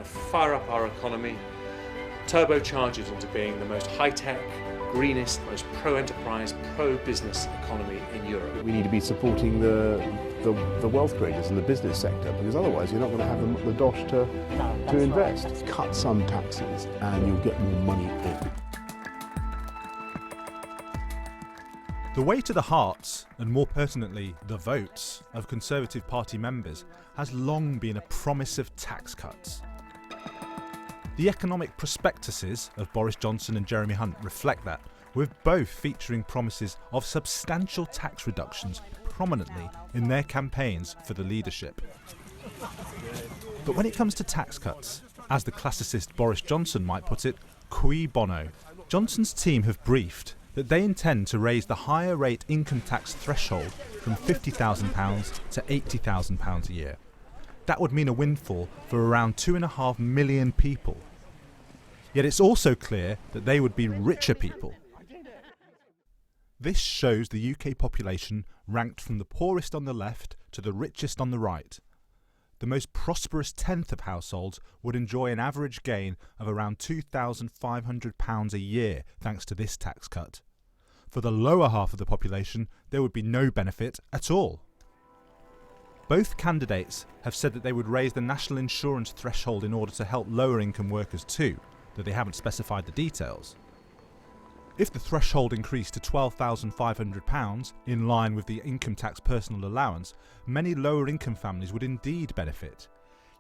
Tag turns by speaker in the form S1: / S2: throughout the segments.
S1: fire up our economy, turbocharge it into being the most high-tech, greenest, most pro-enterprise, pro-business economy in Europe.
S2: We need to be supporting the wealth creators in the business sector, because otherwise you're not going to have the dosh to invest. Cut some taxes and you'll get more money in.
S3: The way to the hearts, and more pertinently the votes, of Conservative Party members has long been a promise of tax cuts. The economic prospectuses of Boris Johnson and Jeremy Hunt reflect that, with both featuring promises of substantial tax reductions prominently in their campaigns for the leadership. But when it comes to tax cuts, as the classicist Boris Johnson might put it, cui bono. Johnson's team have briefed that they intend to raise the higher rate income tax threshold from £50,000 to £80,000 a year. That would mean a windfall for around 2.5 million people. Yet it's also clear that they would be richer people. This shows the UK population ranked from the poorest on the left to the richest on the right. The most prosperous tenth of households would enjoy an average gain of around £2,500 a year thanks to this tax cut. For the lower half of the population, there would be no benefit at all. Both candidates have said that they would raise the national insurance threshold in order to help lower income workers too, though they haven't specified the details. If the threshold increased to £12,500, in line with the income tax personal allowance, many lower income families would indeed benefit.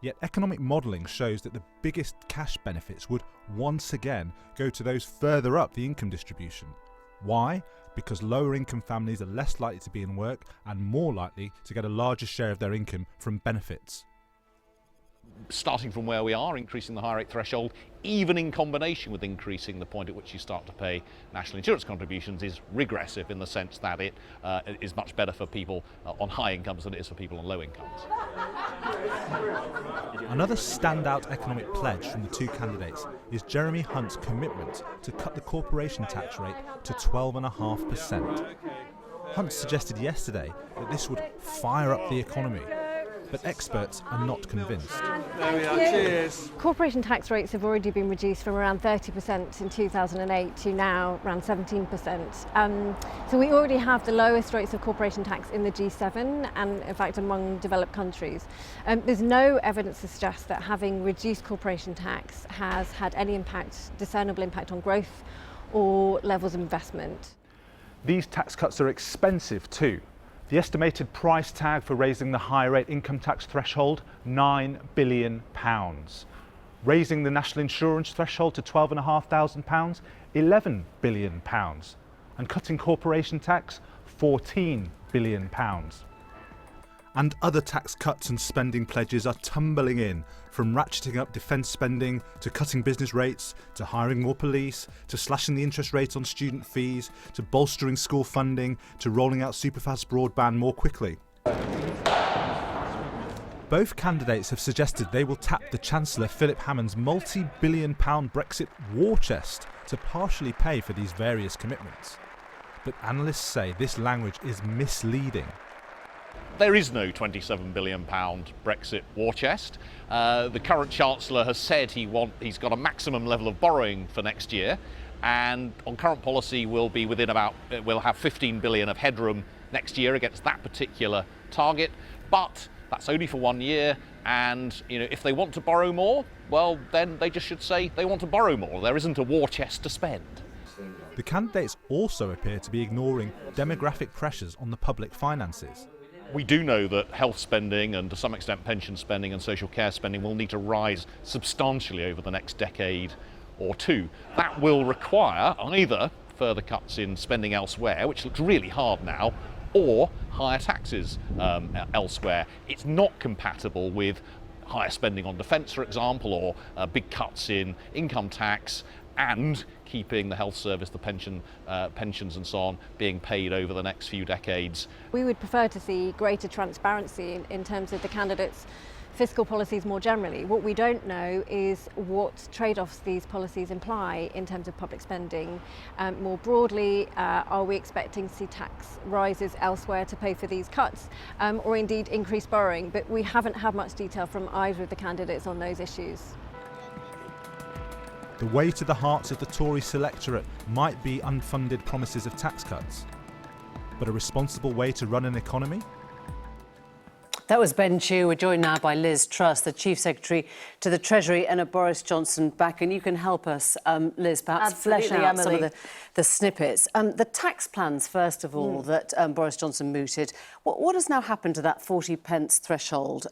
S3: Yet economic modelling shows that the biggest cash benefits would once again go to those further up the income distribution. Why? Because lower income families are less likely to be in work and more likely to get a larger share of their income from benefits.
S4: Starting from where we are, increasing the higher rate threshold, even in combination with increasing the point at which you start to pay national insurance contributions, is regressive in the sense that it is much better for people on high incomes than it is for people on low incomes.
S3: Another standout economic pledge from the two candidates is Jeremy Hunt's commitment to cut the corporation tax rate to 12.5%. Hunt suggested yesterday that this would fire up the economy. But experts are not convinced.
S1: There we are, cheers.
S5: Corporation tax rates have already been reduced from around 30% in 2008 to now around 17%. So we already have the lowest rates of corporation tax in the G7 and in fact among developed countries. There's no evidence to suggest that having reduced corporation tax has had any discernible impact on growth or levels of investment.
S3: These tax cuts are expensive too. The estimated price tag for raising the high rate income tax threshold, £9 billion. Raising the national insurance threshold to £12,500, £11 billion. And cutting corporation tax, £14 billion. And other tax cuts and spending pledges are tumbling in, from ratcheting up defence spending, to cutting business rates, to hiring more police, to slashing the interest rates on student fees, to bolstering school funding, to rolling out superfast broadband more quickly. Both candidates have suggested they will tap the Chancellor Philip Hammond's multi-billion-pound Brexit war chest to partially pay for these various commitments. But analysts say this language is misleading.
S4: There is no £27 billion Brexit war chest. The current Chancellor has said he's got a maximum level of borrowing for next year, and on current policy we'll have 15 billion of headroom next year against that particular target. But that's only for 1 year, and if they want to borrow more, well then they just should say they want to borrow more. There isn't a war chest to spend.
S3: The candidates also appear to be ignoring demographic pressures on the public finances.
S4: We do know that health spending and to some extent pension spending and social care spending will need to rise substantially over the next decade or two. That will require either further cuts in spending elsewhere, which looks really hard now, or higher taxes elsewhere. It's not compatible with higher spending on defence, for example, or big cuts in income tax, and keeping the health service, the pensions and so on being paid over the next few decades.
S5: We would prefer to see greater transparency in terms of the candidates' fiscal policies more generally. What we don't know is what trade-offs these policies imply in terms of public spending. More broadly, are we expecting to see tax rises elsewhere to pay for these cuts, or indeed increased borrowing? But we haven't had much detail from either of the candidates on those issues.
S3: The way to the hearts of the Tory selectorate might be unfunded promises of tax cuts. But a responsible way to run an economy?
S6: That was Ben Chu. We're joined now by Liz Truss, the Chief Secretary to the Treasury, and a Boris Johnson back. And you can help us, Liz, perhaps flesh out
S7: Emily.
S6: some of the snippets. The tax plans, first of all, that Boris Johnson mooted. What has now happened to that 40 pence threshold?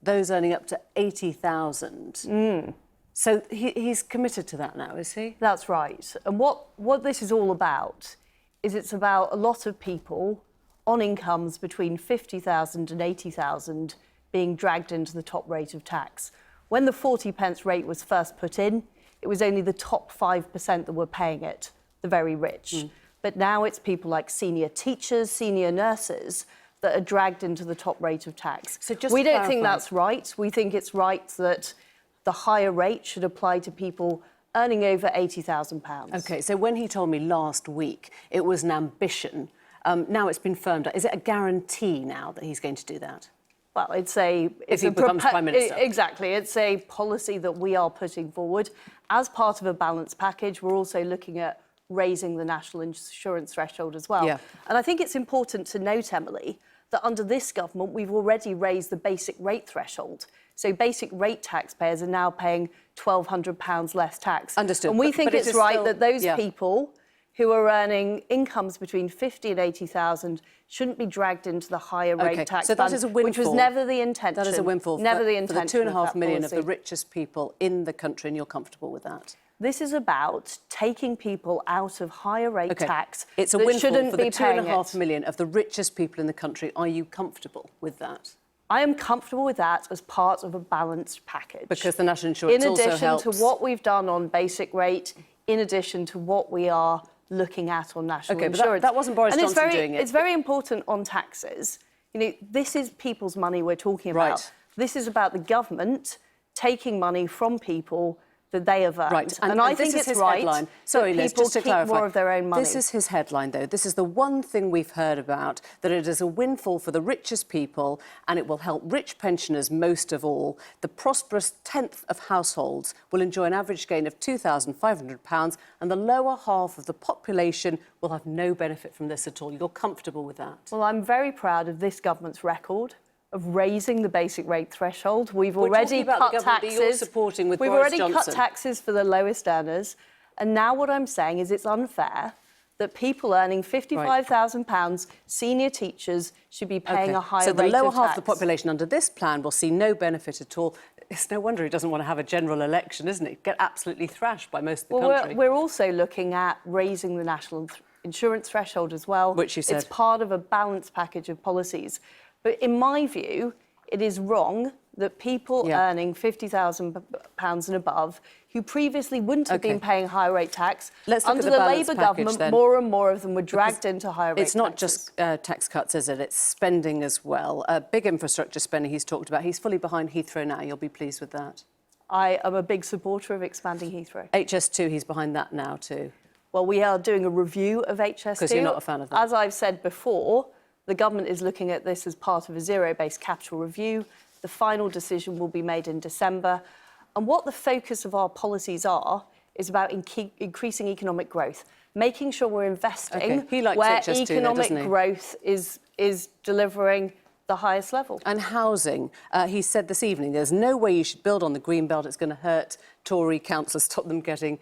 S6: Those earning up to 80,000. So he's committed to that now, is he?
S7: That's right. And what this is all about is it's about a lot of people on incomes between 50,000 and 80,000 being dragged into the top rate of tax. When the 40 pence rate was first put in, it was only the top 5% that were paying it, the very rich. But now it's people like senior teachers, senior nurses that are dragged into the top rate of tax.
S6: So just
S7: we
S6: to
S7: don't think
S6: clarify-
S7: that's right. We think it's right that the higher rate should apply to people earning over £80,000.
S6: OK, so when he told me last week it was an ambition, now it's been firmed up. Is it a guarantee now that he's going to do that?
S7: Well, if
S6: he becomes Prime Minister.
S7: Exactly. It's a policy that we are putting forward. As part of a balanced package, we're also looking at raising the national insurance threshold as well.
S6: Yeah.
S7: And I think it's important to note, Emily, that under this government, we've already raised the basic rate threshold. So basic rate taxpayers are now paying £1,200 less tax.
S6: Understood.
S7: And we think
S6: but
S7: it's right
S6: still,
S7: that those people who are earning incomes between 50 and 80,000 shouldn't be dragged into the higher rate tax
S6: so that
S7: band,
S6: is a windfall.
S7: which was never the intention.
S6: That is a windfall
S7: Never the
S6: for the
S7: intention
S6: 2.5 million of
S7: policy.
S6: the richest people in the country, and you're comfortable with that?
S7: This is about taking people out of higher rate tax.
S6: It's a
S7: that
S6: windfall
S7: shouldn't
S6: for
S7: be
S6: the
S7: paying
S6: 2.5
S7: it.
S6: million of the richest people in the country. Are you comfortable with that?
S7: I am comfortable with that as part of a balanced package.
S6: Because the national insurance also
S7: in addition
S6: helps.
S7: to what we've done on basic rate, in addition to what we are looking at on national
S6: but
S7: insurance.
S6: that wasn't Boris
S7: and
S6: Johnson doing it.
S7: It's very important on taxes. You know, this is people's money we're talking about.
S6: Right.
S7: This is about the government taking money from people that they have earned.
S6: Right,
S7: and I
S6: this
S7: think
S6: is
S7: it's
S6: his
S7: right
S6: headline. Sorry,
S7: that
S6: Liz,
S7: people
S6: just to
S7: keep
S6: clarify,
S7: more of their own money.
S6: This is his headline, though. This is the one thing we've heard about, that it is a windfall for the richest people and it will help rich pensioners most of all. The prosperous tenth of households will enjoy an average gain of £2,500 and the lower half of the population will have no benefit from this at all. You're comfortable with that?
S7: Well, I'm very proud of this government's record of raising the basic rate threshold. We've
S6: We're
S7: already
S6: talking about
S7: cut
S6: the government that
S7: taxes.
S6: you're supporting with
S7: We've
S6: Boris
S7: already
S6: Johnson.
S7: cut taxes for the lowest earners. And now what I'm saying is it's unfair that people earning £55,000, senior teachers, should be paying a higher rate of tax.
S6: So the lower half of the population under this plan will see no benefit at all. It's no wonder he doesn't want to have a general election, isn't it? Get absolutely thrashed by most of the country.
S7: We're also looking at raising the national insurance threshold as well.
S6: Which you said.
S7: It's part of a balanced package of policies. But in my view, it is wrong that people earning £50,000 and above, who previously wouldn't have been paying higher rate tax,
S6: Let's look
S7: under
S6: at
S7: the
S6: balanced
S7: Labour
S6: package,
S7: government,
S6: then.
S7: more and more of them were dragged into higher rate
S6: It's not
S7: taxes.
S6: just tax cuts, is it? It's spending as well. Big infrastructure spending he's talked about. He's fully behind Heathrow now. You'll be pleased with that.
S7: I am a big supporter of expanding Heathrow.
S6: HS2, he's behind that now too.
S7: Well, we are doing a review of HS2.
S6: Because you're not a fan of that.
S7: As I've said before, the government is looking at this as part of a zero-based capital review. The final decision will be made in December. And what the focus of our policies are is about increasing economic growth, making sure we're investing
S6: He likes
S7: where
S6: HS2 though,
S7: economic
S6: doesn't he?
S7: growth is delivering the highest level.
S6: And housing, he said this evening, there's no way you should build on the green belt. It's going to hurt Tory councillors, stop them getting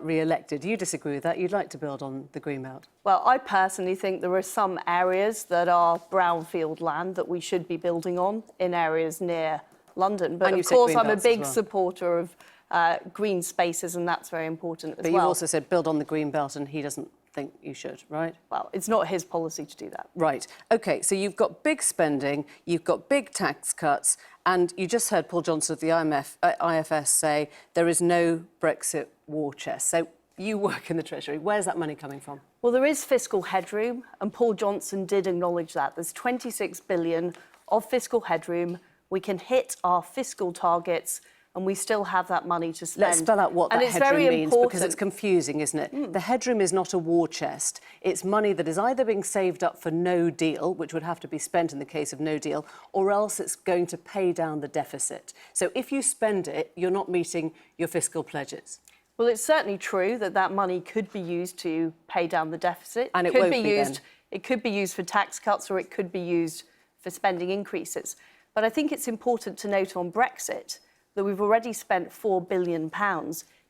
S6: re-elected. You disagree with that? You'd like to build on the green belt?
S7: Well, I personally think there are some areas that are brownfield land that we should be building on in areas near London. But
S6: And
S7: of
S6: you've said
S7: course,
S6: green
S7: I'm a
S6: belts as
S7: big
S6: well.
S7: supporter of green spaces, and that's very important as
S6: But
S7: well.
S6: you've also said build on the green belt, and he doesn't think you should, right?
S7: Well, it's not his policy to do that.
S6: Right. OK, so you've got big spending, you've got big tax cuts, and you just heard Paul Johnson of the IFS say there is no Brexit war chest. So you work in the Treasury. Where's that money coming from?
S7: Well, there is fiscal headroom, and Paul Johnson did acknowledge that. There's 26 billion of fiscal headroom. We can hit our fiscal targets, and we still have that money to spend.
S6: Let's spell out what
S7: and
S6: that
S7: it's
S6: headroom
S7: very
S6: means,
S7: important.
S6: because it's confusing, isn't it? The headroom is not a war chest. It's money that is either being saved up for no deal, which would have to be spent in the case of no deal, or else it's going to pay down the deficit. So if you spend it, you're not meeting your fiscal pledges.
S7: Well, it's certainly true that that money could be used to pay down the deficit.
S6: And it
S7: could
S6: won't
S7: be
S6: be
S7: used.
S6: then.
S7: It could be used for tax cuts, or it could be used for spending increases. But I think it's important to note on Brexit that we've already spent £4 billion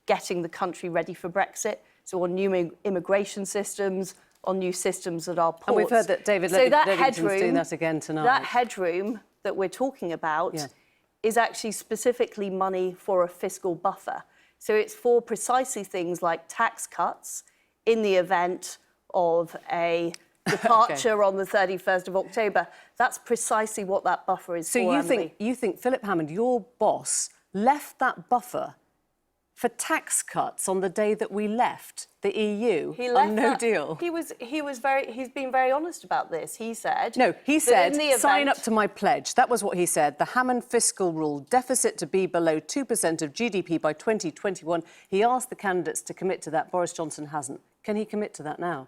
S7: getting the country ready for Brexit. So on new immigration systems, on new systems at our ports.
S6: And we've heard that David Lidington's doing that again tonight.
S7: That headroom that we're talking about is actually specifically money for a fiscal buffer. So it's for precisely things like tax cuts in the event of a departure on the 31st of October. That's precisely what that buffer is for,
S6: So you think Philip Hammond, your boss, left that buffer for tax cuts on the day that we left the EU on no deal?
S7: He's been very honest about this. He said...
S6: No, he said,
S7: in the event,
S6: sign up to my pledge. That was what he said. The Hammond fiscal rule, deficit to be below 2% of GDP by 2021. He asked the candidates to commit to that. Boris Johnson hasn't. Can he commit to that now?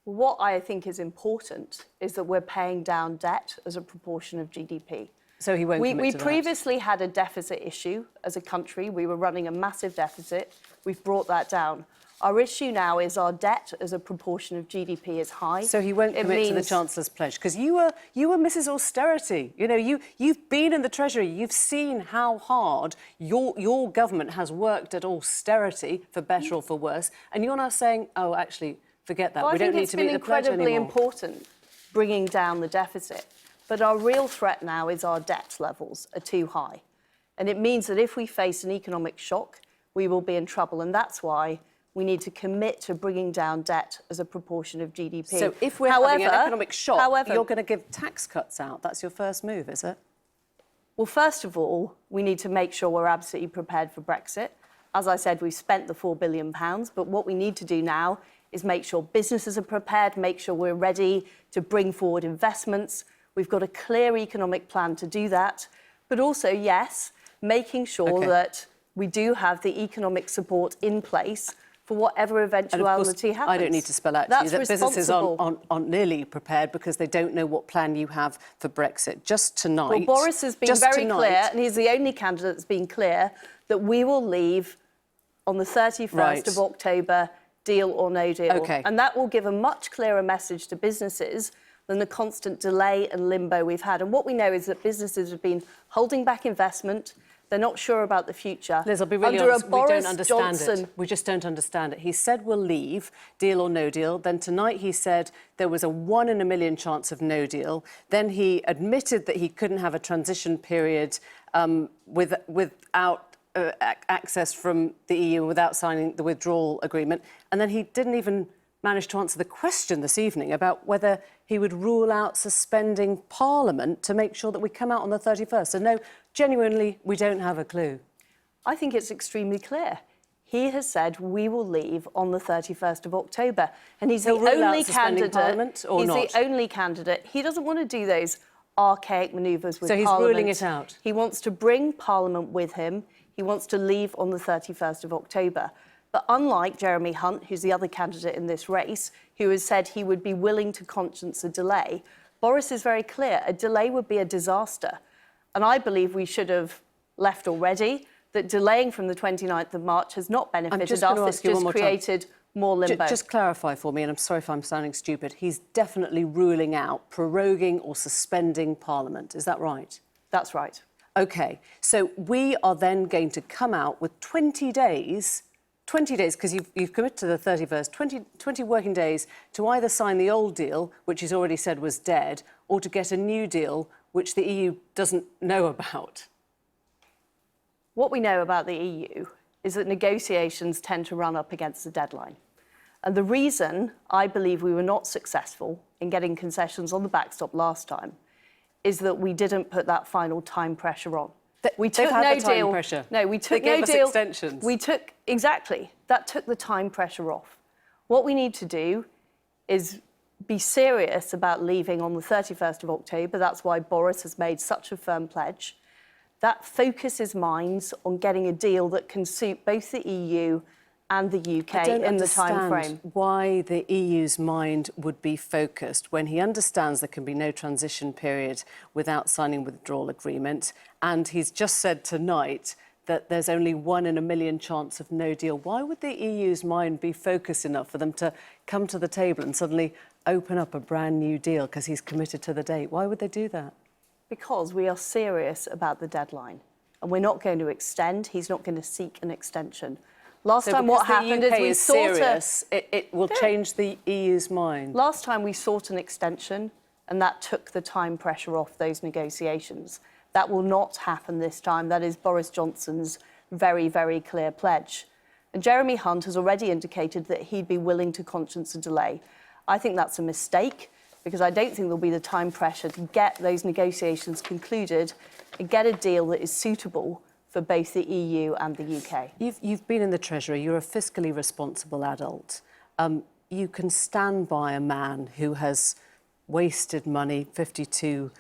S7: What I think is important is that we're paying down debt as a proportion of GDP.
S6: So he won't commit to
S7: We
S6: that?
S7: previously had a deficit issue as a country. We were running a massive deficit. We've brought that down. Our issue now is our debt as a proportion of GDP is high.
S6: So he won't commit to the Chancellor's pledge? Because you were Mrs. Austerity. You know, you've been in the Treasury. You've seen how hard your government has worked at austerity, for better or for worse. And you're now saying, oh, actually, forget that.
S7: Well,
S6: we don't need to meet the pledge anymore.
S7: I think it's been incredibly important bringing down the deficit. But our real threat now is our debt levels are too high. And it means that if we face an economic shock, we will be in trouble. And that's why we need to commit to bringing down debt as a proportion of GDP.
S6: So if we're having an economic shock, you're going to give tax cuts out. That's your first move, is it?
S7: Well, first of all, we need to make sure we're absolutely prepared for Brexit. As I said, we've spent the £4 billion, but what we need to do now is make sure businesses are prepared, make sure we're ready to bring forward investments. We've got a clear economic plan to do that. But also, yes, making sure that we do have the economic support in place for whatever eventuality happens.
S6: I don't need to spell out to you that businesses aren't nearly prepared because they don't know what plan you have for Brexit. Just tonight...
S7: Well, Boris has been very clear, and he's the only candidate that's been clear, that we will leave on the 31st of October, deal or no deal.
S6: Okay.
S7: And that will give a much clearer message to businesses than the constant delay and limbo we've had. And what we know is that businesses have been holding back investment. They're not sure about the future.
S6: Liz, I'll be really honest, we don't understand it. We just don't understand it. He said we'll leave, deal or no deal. Then tonight he said there was a 1 in a million chance of no deal. Then he admitted that he couldn't have a transition period without access from the EU, without signing the withdrawal agreement. And then he didn't even manage to answer the question this evening about whether he would rule out suspending Parliament to make sure that we come out on the 31st. So no, genuinely, we don't have a clue.
S7: I think it's extremely clear. He has said we will leave on the 31st of October. And he's the only candidate.
S6: Parliament or not?
S7: He's the only candidate. He doesn't want to do those archaic manoeuvres with Parliament.
S6: So he's ruling it out?
S7: He wants to bring Parliament with him. He wants to leave on the 31st of October. But unlike Jeremy Hunt, who's the other candidate in this race, who has said he would be willing to conscience a delay, Boris is very clear. A delay would be a disaster. And I believe we should have left already, that delaying from the 29th of March has not benefited us. It's just created more limbo.
S6: Just clarify for me, and I'm sorry if I'm sounding stupid, he's definitely ruling out proroguing or suspending Parliament. Is that right?
S7: That's right.
S6: OK, so we are then going to come out with 20 days, because you've committed to the 31st, 20 working days to either sign the old deal, which he's already said was dead, or to get a new deal, which the EU doesn't know about.
S7: What we know about the EU is that negotiations tend to run up against the deadline. And the reason I believe we were not successful in getting concessions on the backstop last time is that we didn't put that final time pressure on. We took no deal.
S6: Pressure.
S7: No, we took
S6: no deal.
S7: They gave us
S6: extensions.
S7: Exactly. That took the time pressure off. What we need to do is be serious about leaving on the 31st of October. That's why Boris has made such a firm pledge. That focuses minds on getting a deal that can suit both the EU and the UK in the time frame.
S6: I don't understand why the EU's mind would be focused when he understands there can be no transition period without signing withdrawal agreement, and he's just said tonight that there's only 1 in a million chance of no deal. Why would the EU's mind be focused enough for them to come to the table and suddenly open up a brand new deal because he's committed to the date? Why would they do that?
S7: Because we are serious about the deadline and we're not going to extend. He's not going to seek an extension. Last time what happened is we sought
S6: it will change the EU's mind.
S7: Last time we sought an extension and that took the time pressure off those negotiations. That will not happen this time. That is Boris Johnson's very, very clear pledge. And Jeremy Hunt has already indicated that he'd be willing to conscience a delay. I think that's a mistake because I don't think there'll be the time pressure to get those negotiations concluded and get a deal that is suitable for both the EU and the UK.
S6: You've been in the Treasury. You're a fiscally responsible adult. You can stand by a man who has wasted money, 52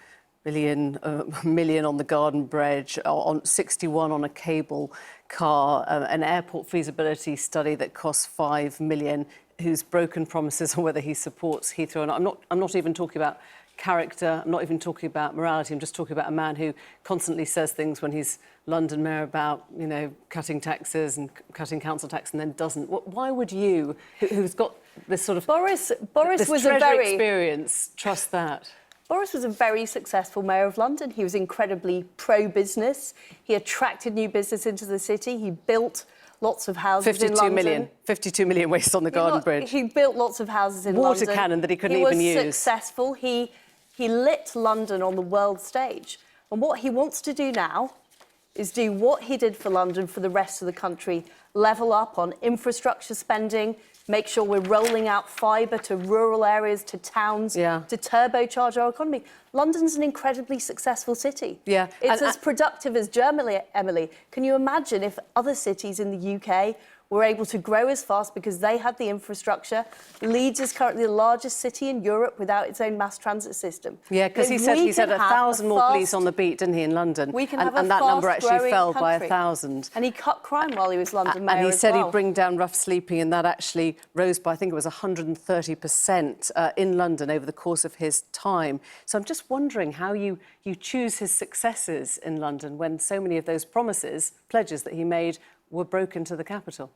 S6: million on the Garden Bridge, on 61 on a cable car, an airport feasibility study that costs 5 million, who's broken promises on whether he supports Heathrow. And I'm not even talking about character, I'm not even talking about morality, I'm just talking about a man who constantly says things when he's London mayor about, you know, cutting taxes and cutting council tax and then doesn't. Why would you, who's got this sort of
S7: Boris
S6: this
S7: was
S6: Treasury experience, trust that?
S7: Boris was a very successful mayor of London. He was incredibly pro-business. He attracted new business into the city. He built lots of houses in London.
S6: 52 million waste on the Garden Bridge.
S7: He built lots of houses in London.
S6: Water cannon that he couldn't even use.
S7: He was successful. He lit London on the world stage. And what he wants to do now is do what he did for London for the rest of the country, level up on infrastructure spending, make sure we're rolling out fibre to rural areas, to towns, to turbocharge our economy. London's an incredibly successful city.
S6: Yeah.
S7: It's as productive as Germany, Emily. Can you imagine if other cities in the UK were able to grow as fast because they had the infrastructure? Leeds is currently the largest city in Europe without its own mass transit system.
S6: Yeah, because he said 1,000 more police on the beat, didn't he, in London?
S7: We can
S6: and that number actually fell by 1,000.
S7: And he cut crime while he was London mayor.
S6: And he said he'd bring down rough sleeping, and that actually rose by, I think it was 130% in London over the course of his time. So I'm just wondering how you choose his successes in London when so many of those promises, pledges that he made, were broken to the capital.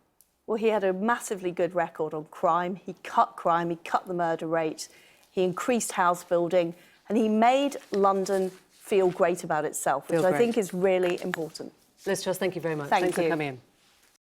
S7: Well, he had a massively good record on crime. He cut the murder rate, he increased house building, and he made London feel great about itself, which I think is really important.
S6: Liz Truss, thank you very much.
S7: Thanks
S6: for coming in.